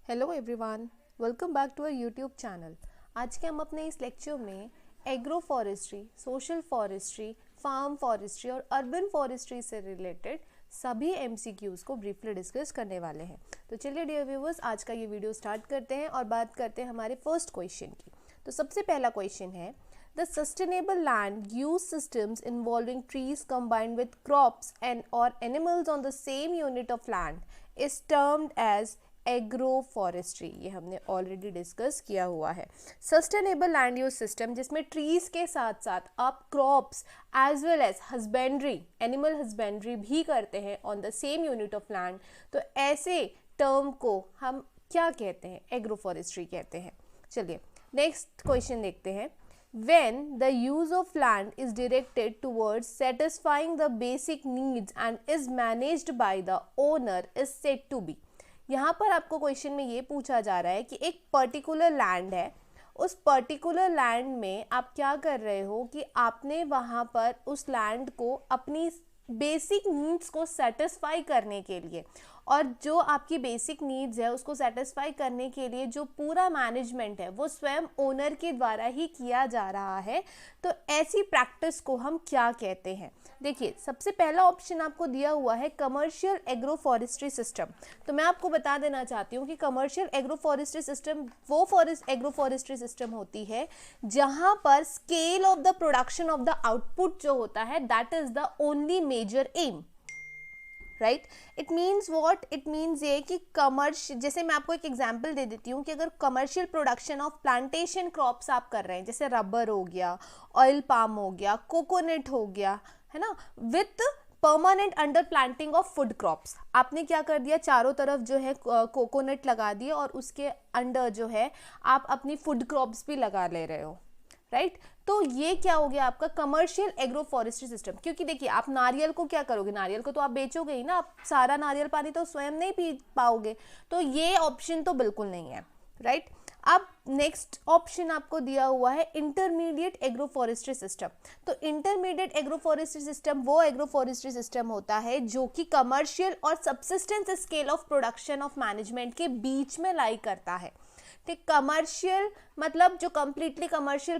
Hello everyone, welcome back to our YouTube channel. आज के हम अपने इस लेक्चर में agro forestry, social forestry, farm forestry और अर्बन फॉरेस्ट्री से रिलेटेड सभी MCQs को ब्रीफली डिस्कस करने वाले हैं। तो चलिए डियर व्यूवर्स, आज का ये वीडियो स्टार्ट करते हैं और बात करते हैं हमारे फर्स्ट क्वेश्चन की। तो सबसे पहला क्वेश्चन है, the sustainable land use systems involving trees combined with crops and और animals on the same unit of land is termed as agro forestry. ये हमने ऑलरेडी डिस्कस किया हुआ है। सस्टेनेबल लैंड यूज सिस्टम जिसमें ट्रीज के साथ साथ आप crops as well as husbandry, animal husbandry भी करते हैं on the same unit of land, तो ऐसे टर्म को हम क्या कहते हैं? एग्रो फॉरेस्ट्री कहते हैं। चलिए नेक्स्ट क्वेश्चन देखते हैं। When the use of land is directed towards satisfying the basic needs and is managed by the owner is said to be। यहाँ पर आपको क्वेश्चन में ये पूछा जा रहा है कि एक पर्टिकुलर लैंड है, उस पर्टिकुलर लैंड में आप क्या कर रहे हो कि आपने वहाँ पर उस लैंड को अपनी बेसिक नीड्स को सेटिस्फाई करने के लिए, और जो आपकी बेसिक नीड्स है उसको सेटिस्फाई करने के लिए जो पूरा मैनेजमेंट है वो स्वयं ओनर के द्वारा ही किया जा रहा है, तो ऐसी प्रैक्टिस को हम क्या कहते हैं? देखिए, सबसे पहला ऑप्शन आपको दिया हुआ है कमर्शियल एग्रो फॉरेस्ट्री सिस्टम। तो मैं आपको बता देना चाहती हूँ कि कमर्शियल एग्रो फॉरेस्ट्री सिस्टम वो एग्रो फॉरेस्ट्री सिस्टम होती है जहाँ पर scale of the production of the output जो होता है that is the only major aim, right. It means what? It means ये कि कमर्शियल, जैसे मैं आपको एक एग्जांपल दे देती हूँ कि अगर commercial production of plantation crops आप कर रहे हैं, जैसे रबर हो गया, ऑयल पाम हो गया, कोकोनट हो गया, है ना, with permanent under planting of food crops, आपने क्या कर दिया, चारों तरफ जो है कोकोनट लगा दिए और उसके अंडर जो है आप अपनी फूड क्रॉप्स भी लगा ले रहे हो, राइट। तो ये क्या हो गया आपका कमर्शियल एग्रो फॉरेस्ट्री सिस्टम। क्योंकि देखिए, आप नारियल को क्या करोगे, नारियल को तो आप बेचोगे ही ना, आप सारा नारियल पानी तो स्वयं नहीं पी पाओगे, तो ये ऑप्शन तो बिल्कुल नहीं है, राइट। अब नेक्स्ट ऑप्शन आपको दिया हुआ है इंटरमीडिएट एग्रो फॉरेस्ट्री सिस्टम। तो इंटरमीडिएट एग्रो फॉरेस्ट्री सिस्टम वो एग्रो फॉरेस्ट्री सिस्टम होता है जो कि कमर्शियल और subsistence scale of production of management के बीच में लाई करता है। ठीक, कमर्शियल मतलब जो कंप्लीटली कमर्शियल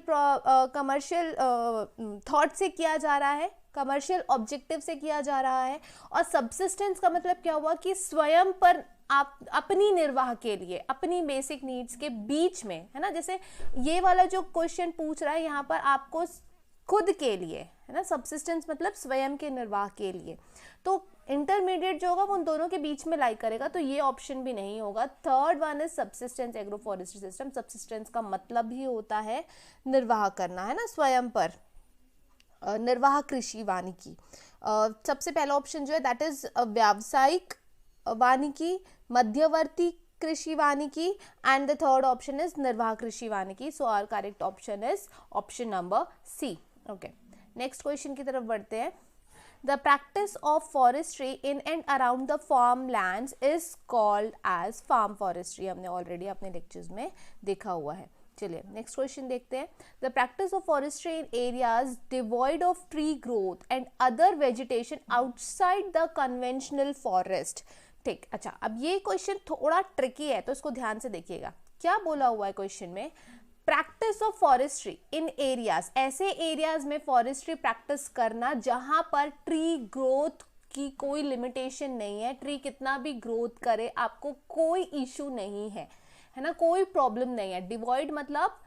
थॉट से किया जा रहा है, कमर्शियल ऑब्जेक्टिव से किया जा रहा है, और सबसिस्टेंस का मतलब क्या हुआ कि स्वयं पर आप अपनी निर्वाह के लिए, अपनी बेसिक नीड्स के बीच में, है ना। जैसे ये वाला जो क्वेश्चन पूछ रहा है यहाँ पर आपको खुद के लिए, है ना, सबसिस्टेंस मतलब स्वयं के निर्वाह के लिए, तो इंटरमीडिएट जो होगा वो उन दोनों के बीच में लाई करेगा, तो ये ऑप्शन भी नहीं होगा। Third one is subsistence agro forestry system. Subsistence का मतलब ही होता है निर्वाह करना, है ना, स्वयं पर निर्वाह कृषि वानिकी। सबसे पहला ऑप्शन जो है दैट इज व्यावसायिक वानिकी, मध्यवर्ती कृषि वानिकी, and the third option is निर्वाह कृषि वानिकी। So our correct option is option number C. Okay, next question की तरफ बढ़ते हैं। The practice of forestry in and around the farmlands is called as farm forestry। हमने ऑलरेडी अपने lectures में देखा हुआ है। चलिए नेक्स्ट क्वेश्चन देखते हैं। The practice of forestry in areas devoid of tree growth and other vegetation outside the conventional forest। ठीक, अच्छा, अब ये क्वेश्चन थोड़ा ट्रिकी है तो इसको ध्यान से देखिएगा। क्या बोला हुआ है क्वेश्चन में? Practice of forestry in areas, ऐसे एरियाज में फॉरेस्ट्री प्रैक्टिस करना जहां पर ट्री ग्रोथ की कोई लिमिटेशन नहीं है, ट्री कितना भी ग्रोथ करे आपको कोई इशू नहीं है, है ना, कोई प्रॉब्लम नहीं है। डिवॉइड मतलब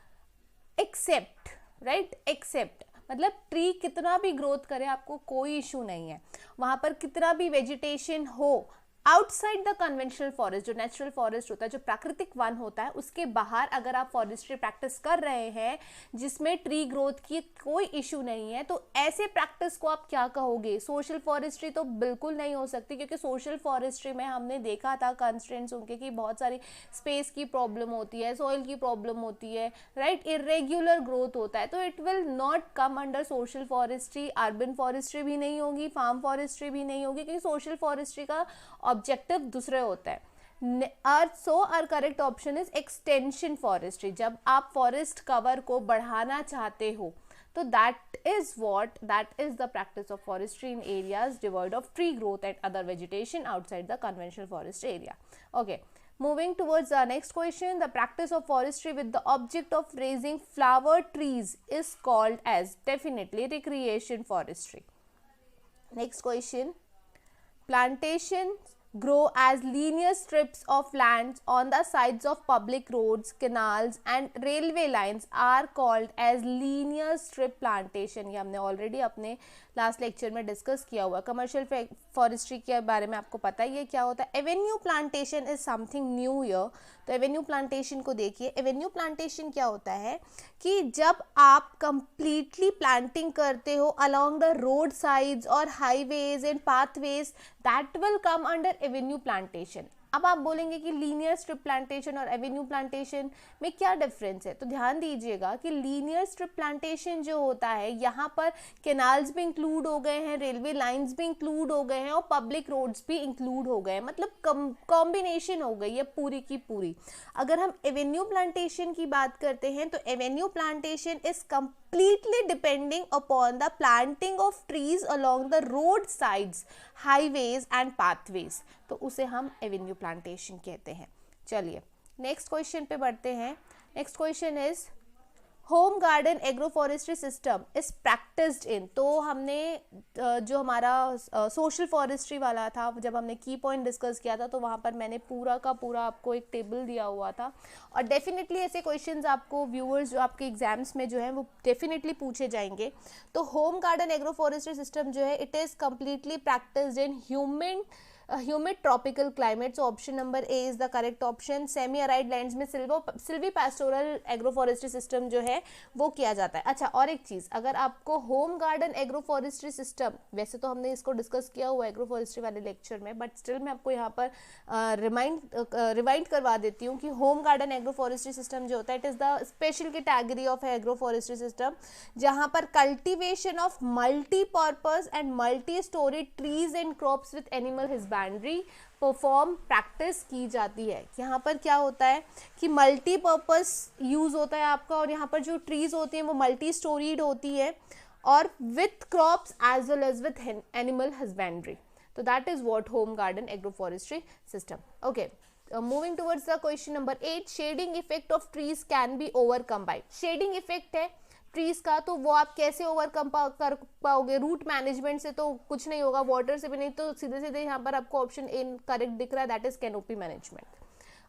एक्सेप्ट, राइट, एक्सेप्ट मतलब ट्री कितना भी ग्रोथ करे आपको कोई इशू नहीं है, वहां पर कितना भी वेजिटेशन हो, आउटसाइड द कन्वेंशनल फॉरेस्ट, जो नेचुरल फॉरेस्ट होता है, जो प्राकृतिक वन होता है, उसके बाहर अगर आप फॉरेस्ट्री प्रैक्टिस कर रहे हैं जिसमें ट्री ग्रोथ की कोई इशू नहीं है, तो ऐसे प्रैक्टिस को आप क्या कहोगे? सोशल फॉरेस्ट्री तो बिल्कुल नहीं हो सकती, क्योंकि सोशल फॉरेस्ट्री में हमने देखा था कंस्ट्रेंट्स उनके कि बहुत सारी स्पेस की प्रॉब्लम होती है, सॉइल की प्रॉब्लम होती है, राइट, इरेग्युलर ग्रोथ होता है, तो it will not come under social forestry. Urban forestry भी नहीं होगी, फार्म फॉरेस्ट्री भी नहीं होगी, क्योंकि सोशल फॉरेस्ट्री का ऑब्जेक्टिव दूसरे होता है। So our correct option is extension forestry. जब आप फॉरेस्ट कवर को बढ़ाना चाहते हो तो that is the practice of forestry in areas devoid of tree growth and other vegetation outside the conventional forest area. Okay, Moving towards our next question, the practice of forestry with the object of raising flower trees is called as definitely recreation forestry. Next question, plantations grow as linear strips of land on the sides of public roads, canals and railway lines are called as linear strip plantation. ये हमने already अपने last lecture में discuss किया हुआ. Commercial forestry के बारे में आपको पता ही है क्या होता है. Avenue plantation is something new year. तो एवेन्यू प्लांटेशन को देखिए. एवेन्यू प्लांटेशन क्या होता है कि जब आप कंप्लीटली प्लांटिंग करते हो अलोंग द रोड साइड्स और highways and pathways, that will come under Avenue plantation. अब आप बोलेंगे कि लीनियर स्ट्रिप प्लांटेशन और एवेन्यू प्लांटेशन में क्या डिफरेंस है. तो ध्यान दीजिएगा कि लीनियर स्ट्रिप प्लांटेशन जो होता है, यहाँ पर कैनाल्स भी इंक्लूड हो गए हैं, रेलवे लाइंस भी इंक्लूड हो गए हैं और पब्लिक रोड्स भी इंक्लूड हो गए हैं. मतलब कॉम्बिनेशन हो गई है पूरी की पूरी. अगर हम एवेन्यू प्लांटेशन की बात करते हैं तो Avenue plantation is completely depending upon the planting of trees along the road sides, highways and pathways. तो उसे हम एवेन्यू प्लांटेशन कहते हैं. चलिए नेक्स्ट क्वेश्चन पे बढ़ते हैं. Next question is home garden agro forestry system is practised in. तो हमने जो हमारा सोशल फॉरेस्ट्री वाला था, जब हमने की पॉइंट डिस्कस किया था तो वहाँ पर मैंने पूरा का पूरा आपको एक टेबल दिया हुआ था. और डेफिनेटली ऐसे क्वेश्चंस आपको व्यूअर्स जो आपके एग्जाम्स में जो है वो डेफिनेटली पूछे जाएंगे. तो home garden agro forestry system जो है it is completely practised in humid tropical climate. So option number A is the correct option. Semi arid lands में silvipastoral agro forestry system जो है वो किया जाता है. अच्छा, और एक चीज़, अगर आपको home garden agro forestry system, वैसे तो हमने इसको डिस्कस किया हुआ एग्रो फॉरेस्ट्री वाले लेक्चर में, बट स्टिल मैं आपको यहाँ पर रिमाइंड करवा देती हूँ कि home garden agro forestry system जो होता है it is the special category of agro forestry system जहाँ पर cultivation of multipurpose and multi storey trees and crops with animal husbandry perform practice की जाती है. यहाँ पर क्या होता है कि मल्टीपर्पज यूज़ होता है आपका, और यहाँ पर जो ट्रीज होती हैं वो मल्टी स्टोरीड होती है और with crops as well as with animal husbandry. तो that is what home garden agro forestry system. Okay, moving towards the question number 8. Shading effect of trees can be overcome by. Shading effect है trees का, तो वो आप कैसे overcome कर पाओगे. Root management से तो कुछ नहीं होगा, वाटर से भी नहीं. तो सीधे सीधे यहाँ पर आपको ऑप्शन ए करेक्ट दिख रहा है, that is canopy management.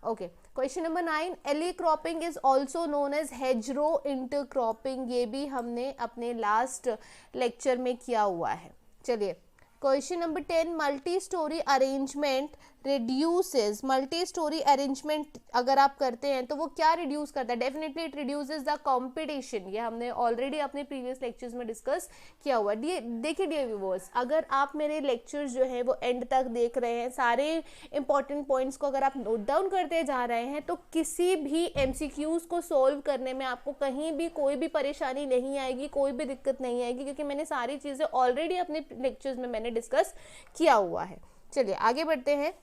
Okay, question number 9. Alley cropping is also known as hedgerow intercropping. ये भी हमने अपने लास्ट लेक्चर में किया हुआ है. चलिए question number 10. Multi storey arrangement reduces. Multi storey arrangement अगर आप करते हैं तो वो क्या रिड्यूस करता है. Definitely it reduces the competition. ये हमने ऑलरेडी अपने प्रीवियस लेक्चर्स में डिस्कस किया हुआ. देखिए डियर व्यूअर्स, अगर आप मेरे लेक्चर्स जो है वो एंड तक देख रहे हैं, सारे इंपॉर्टेंट पॉइंट्स को अगर आप नोट डाउन करते जा रहे हैं, तो किसी भी MCQs को सोल्व करने में आपको कहीं भी कोई भी परेशानी नहीं आएगी, कोई भी दिक्कत नहीं आएगी, क्योंकि मैंने सारी चीज़ें ऑलरेडी अपने लेक्चर्स में मैंने डिस्कस किया हुआ है. चलिए आगे बढ़ते हैं.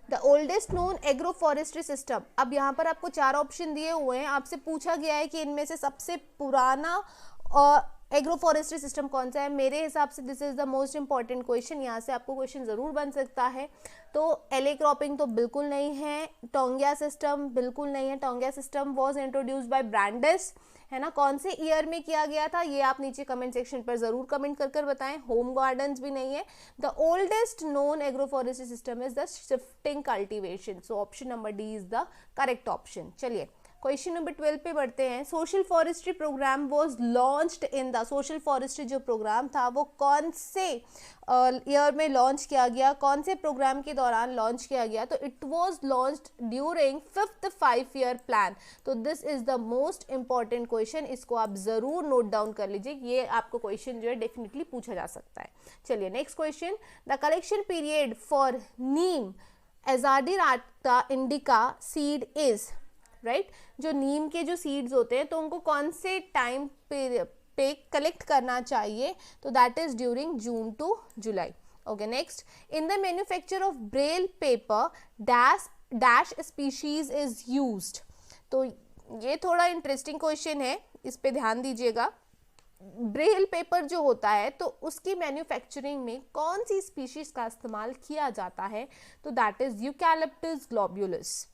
The oldest known agro forestry system. अब यहाँ पर आपको 4 ऑप्शन दिए हुए हैं. आपसे पूछा गया है कि इनमें से सबसे पुराना एग्रो फॉरेस्ट्री सिस्टम कौन सा है. मेरे हिसाब से this is the most important question. यहाँ से आपको क्वेश्चन ज़रूर बन सकता है. तो एले क्रॉपिंग तो बिल्कुल नहीं है. टोंगिया सिस्टम बिल्कुल नहीं है. Taungya system was introduced by Brandis, है ना. कौन से ईयर में किया गया था ये आप नीचे कमेंट सेक्शन पर जरूर कमेंट कर बताएं. होम गार्डन्स भी नहीं है. The oldest known agro forestry system is the shifting cultivation. So option number D is the correct option. चलिए क्वेश्चन नंबर 12 पे बढ़ते हैं. Social forestry program was launched in the. Social forestry जो program था वो कौन से ईयर में लॉन्च किया गया, कौन से प्रोग्राम के दौरान लॉन्च किया गया. तो it was launched during 5th 5-year plan. तो this is the most important question. इसको आप जरूर नोट डाउन कर लीजिए. ये आपको क्वेश्चन जो है डेफिनेटली पूछा जा सकता है. चलिए next question. The collection period for neem azadirachta indica seed is. Right, जो नीम के जो सीड्स होते हैं तो उनको कौन से टाइम पे कलेक्ट करना चाहिए. तो that is during June to July. Okay, next. In the manufacture of Braille paper dash species is used. तो ये थोड़ा इंटरेस्टिंग क्वेश्चन है, इस पे ध्यान दीजिएगा. ब्रेल पेपर जो होता है तो उसकी मैन्युफैक्चरिंग में कौन सी स्पीशीज का इस्तेमाल किया जाता है, तो that is eucalyptus globulus.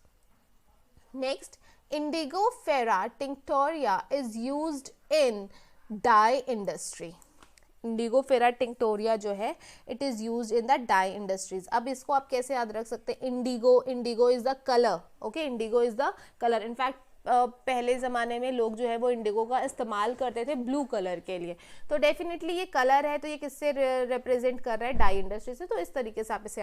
Next, indigofera tinctoria is used in dye industry. Indigofera tinctoria जो है it is used in the dye industries. अब इसको आप कैसे याद रख सकते हैं, indigo is the colour, okay, indigo is the colour. In fact पहले ज़माने में लोग जो है वो इंडिगो का इस्तेमाल करते थे ब्लू कलर के लिए। तो डेफिनेटली ये कलर है, तो ये किससे रिप्रेजेंट कर रहा है, डाई इंडस्ट्री से। तो इस तरीके से आप इसे